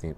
3।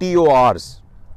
TORs,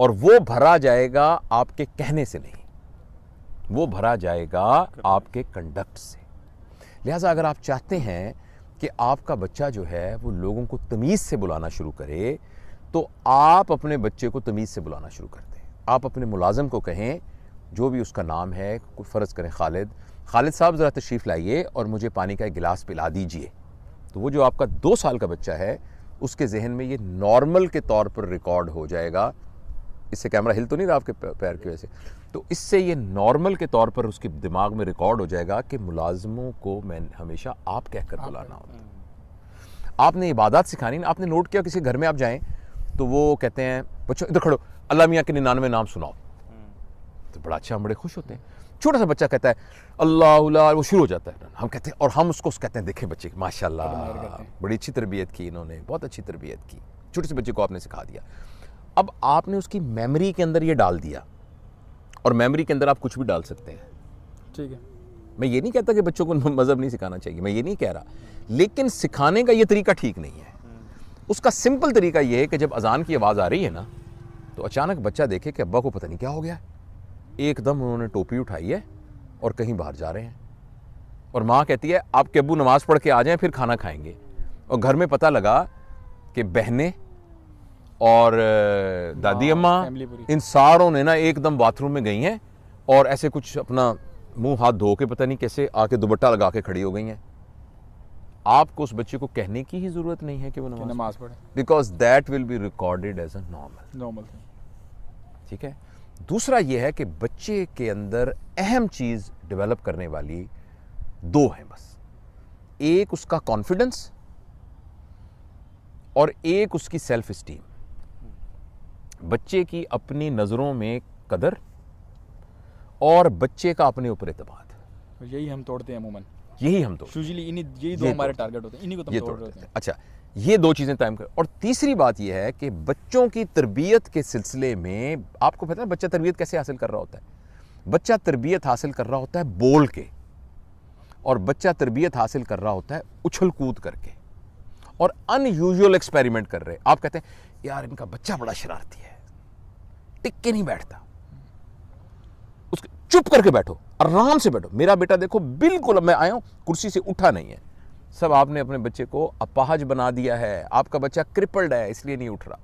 اور وہ بھرا جائے گا آپ کے کہنے سے نہیں, وہ بھرا جائے گا آپ کے کنڈکٹ سے. لہٰذا اگر آپ چاہتے ہیں کہ آپ کا بچہ جو ہے وہ لوگوں کو تمیز سے بلانا شروع کرے, تو آپ اپنے بچے کو تمیز سے بلانا شروع کر دیں. آپ اپنے ملازم کو کہیں, جو بھی اس کا نام ہے, کوئی فرض کریں خالد صاحب ذرا تشریف لائیے اور مجھے پانی کا ایک گلاس پلا دیجئے. تو وہ جو آپ کا 2 سال کا بچہ ہے اس کے ذہن میں یہ نارمل کے طور پر ریکارڈ ہو جائے گا. اس سے کیمرہ ہل تو نہیں رہا آپ کے پیر کی وجہ سے, تو اس سے یہ نارمل کے طور پر اس کے دماغ میں ریکارڈ ہو جائے گا کہ ملازموں کو میں ہمیشہ آپ کہہ کر بلانا ہوتا ہے. آپ نے عبادات سکھانی نا. آپ نے نوٹ کیا کسی گھر میں آپ جائیں تو وہ کہتے ہیں بچوں ادھر کھڑو, اللہ میاں کے 99 نام سناؤ, تو بڑا اچھا, ہم بڑے خوش ہوتے ہیں. چھوٹا سا بچہ کہتا ہے اللہ, وہ شروع ہو جاتا ہے. ہم کہتے ہیں, اور ہم اس کو کہتے ہیں دیکھیں بچے ماشاءاللہ بڑی اچھی تربیت کی انہوں نے, بہت اچھی تربیت کی. چھوٹے سے بچے کو آپ نے سکھا دیا. اب آپ نے اس کی میموری کے اندر یہ ڈال دیا, اور میموری کے اندر آپ کچھ بھی ڈال سکتے ہیں. ٹھیک ہے, میں یہ نہیں کہتا کہ بچوں کو مذہب نہیں سکھانا چاہیے, میں یہ نہیں کہہ رہا, لیکن سکھانے کا یہ طریقہ ٹھیک نہیں ہے. اس کا سمپل طریقہ یہ ہے کہ جب اذان کی آواز آ رہی ہے نا, تو اچانک بچہ دیکھے کہ ابا کو پتہ نہیں کیا ہو گیا, ایک دم انہوں نے ٹوپی اٹھائی ہے اور کہیں باہر جا رہے ہیں, اور ماں کہتی ہے آپ کے ابو نماز پڑھ کے آ جائیں پھر کھانا کھائیں گے. اور گھر میں پتہ لگا کہ بہنیں اور دادی اماں ان ساروں نے نا ایک دم باتھ روم میں گئی ہیں اور ایسے کچھ اپنا منہ ہاتھ دھو کے پتہ نہیں کیسے آ کے دوپٹہ لگا کے کھڑی ہو گئی ہیں. آپ کو اس بچے کو کہنے کی ہی ضرورت نہیں ہے کہ وہ نماز پڑھے, because that will be recorded as a normal. ٹھیک ہے. دوسرا یہ ہے کہ بچے کے اندر اہم چیز ڈیولپ کرنے والی 2 ہیں بس. ایک اس کا کانفیڈنس اور ایک اس کی سیلف اسٹیم. بچے کی اپنی نظروں میں قدر اور بچے کا اپنے اوپر اعتماد. یہی ہم توڑتے ہیں عموماً, یہی ہم توڑتے ہیں. یہی 2 ہمارے ٹارگٹ ہوتے ہیں, انہی کو ہم توڑ رہے ہوتے ہیں. اچھا, یہ 2 چیزیں قائم کر. اور تیسری بات یہ ہے کہ بچوں کی تربیت کے سلسلے میں آپ کو پتہ ہے بچہ تربیت کیسے حاصل کر رہا ہوتا ہے. بچہ تربیت حاصل کر رہا ہوتا ہے بول کے, اور بچہ تربیت حاصل کر رہا ہوتا ہے اچھل کود کر کے, اور ان یوزول ایکسپیریمنٹ کر رہے. آپ کہتے ہیں یار ان کا بچہ بڑا شرارتی ہے, ٹک کے نہیں بیٹھتا, اس چپ کر کے بیٹھو, آرام سے بیٹھو. میرا بیٹا دیکھو بالکل, اب میں آیا ہوں کرسی سے اٹھا نہیں ہے. سب آپ نے اپنے بچے کو اپاہج بنا دیا ہے. آپ کا بچہ کرپلڈ ہے اس لیے نہیں اٹھ رہا,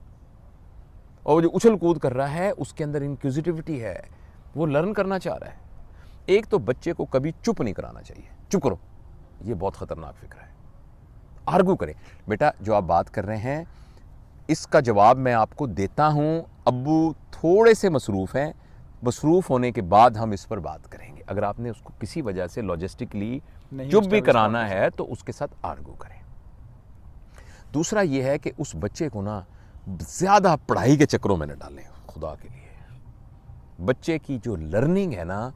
اور وہ جو اچھل کود کر رہا ہے اس کے اندر انکوزیٹیوٹی ہے, وہ لرن کرنا چاہ رہا ہے. ایک تو بچے کو کبھی چپ نہیں کرانا چاہیے. چپ کرو, یہ بہت خطرناک فکر ہے. آرگو کریں. بیٹا جو آپ بات کر رہے ہیں اس کا جواب میں آپ کو دیتا ہوں, ابو تھوڑے سے مصروف ہیں, مصروف ہونے کے بعد ہم اس پر بات کریں گے. اگر آپ نے اس کو کسی وجہ سے لاجسٹکلی چپ بھی کرانا ہے تو اس کے ساتھ آرگو کریں. دوسرا یہ ہے کہ اس بچے کو نا زیادہ پڑھائی کے چکروں میں نہ ڈالیں. خدا کے لیے بچے کی جو لرننگ ہے نا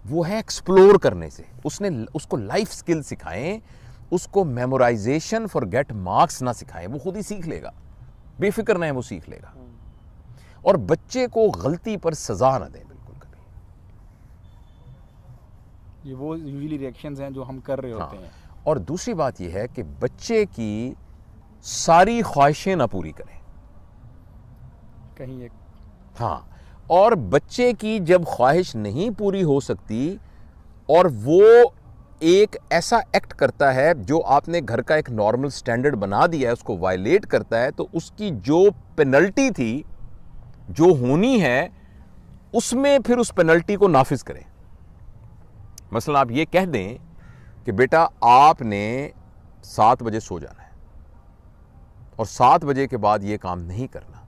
وہ ہے ایکسپلور کرنے سے. اس کو لائف سکل سکھائیں, اس کو میمورائزیشن فار گیٹ مارکس نہ سکھائیں. وہ خود ہی سیکھ لے گا, بے فکر نہ ہے, وہ سیکھ لے گا. اور بچے کو غلطی پر سزا نہ دیں بالکل کبھی. یہ وہ یوزلی ریئیکشنز ہیں جو ہم کر رہے ہوتے ہیں. اور دوسری بات یہ ہے کہ بچے کی ساری خواہشیں نہ پوری کریں کہیں ایک. ہاں, اور بچے کی جب خواہش نہیں پوری ہو سکتی اور وہ ایک ایسا ایکٹ کرتا ہے جو آپ نے گھر کا ایک نارمل سٹینڈرڈ بنا دیا ہے, اس کو وائلیٹ کرتا ہے, تو اس کی جو پینلٹی تھی جو ہونی ہے اس میں پھر اس پینلٹی کو نافذ کریں. مثلا آپ یہ کہہ دیں کہ بیٹا آپ نے 7 بجے سو جانا ہے اور 7 بجے کے بعد یہ کام نہیں کرنا.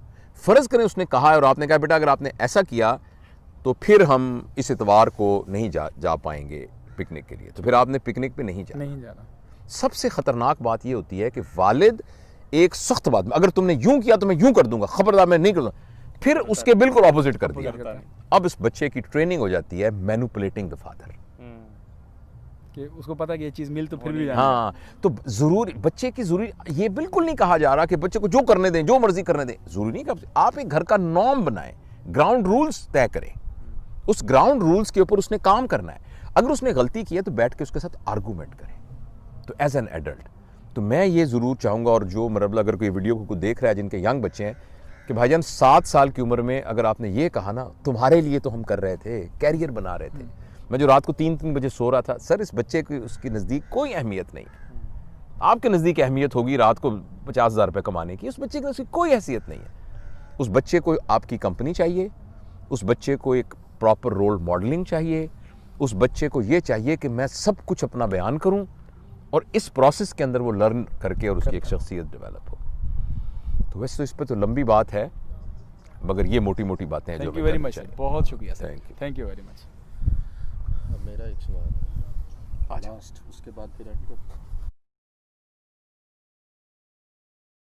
فرض کریں اس نے کہا ہے اور آپ نے کہا بیٹا اگر آپ نے ایسا کیا تو پھر ہم اس اتوار کو نہیں جا پائیں گے پکنک کے لیے, تو پھر آپ نے پکنک پہ نہیں جانا. سب سے خطرناک بات یہ ہوتی ہے کہ والد ایک سخت بات میں, اگر تم نے یوں کیا تو میں یوں کر دوں گا, خبردار میں نہیں کر دوں گا, پھر اس کے بالکل اپوزٹ کر دیا. اب اس بچے کی ٹریننگ ہو جاتی ہے مینوپولیٹنگ دا فادر, کہ اس کو پتا کہ یہ چیز مل تو پھر بھی جانا. ہاں, تو ضروری بچے کی ضروری یہ بالکل نہیں کہا جا رہا کہ بچے کو جو کرنے دیں, جو مرضی کرنے دیں, ضروری نہیں کہ آپ ایک گھر کا نارم بنائیں, گراؤنڈ رولز طے کریں, اس گراؤنڈ رولز کے اوپر اس نے کام کرنا ہے. اگر اس نے غلطی کی ہے تو بیٹھ کے اس کے ساتھ آرگومنٹ کریں. تو ایز این ایڈلٹ تو میں یہ ضرور چاہوں گا, اور جو مربلا اگر کوئی ویڈیو کو دیکھ رہا ہے جن کے ینگ بچے ہیں, کہ بھائی جان 7 سال کی عمر میں اگر آپ نے یہ کہا نا تمہارے لیے تو ہم کر رہے تھے، کیریئر بنا رہے تھے، میں جو رات کو 3 بجے سو رہا تھا، سر اس بچے کی اس کے نزدیک کوئی اہمیت نہیں ہے. آپ کے نزدیک اہمیت ہوگی رات کو 50,000 روپے کمانے کی، اس بچے کی نزدیک کوئی حیثیت نہیں ہے. اس بچے کو آپ کی کمپنی چاہیے، اس بچے کو ایک پراپر رول ماڈلنگ چاہیے، اس بچے کو یہ چاہیے کہ میں سب کچھ اپنا بیان کروں اور اس پروسیس کے اندر وہ لرن کر کے اور اس کی ایک شخصیت ڈیولپ ہو. تو ویسے تو اس پہ تو لمبی بات ہے، مگر یہ موٹی موٹی باتیں ہیں جو تھینک یو ویری مچ، بہت شکریہ سر، Thank you. Thank you very much. میرا ایک سوال لاسٹ، اس کے بعد پھر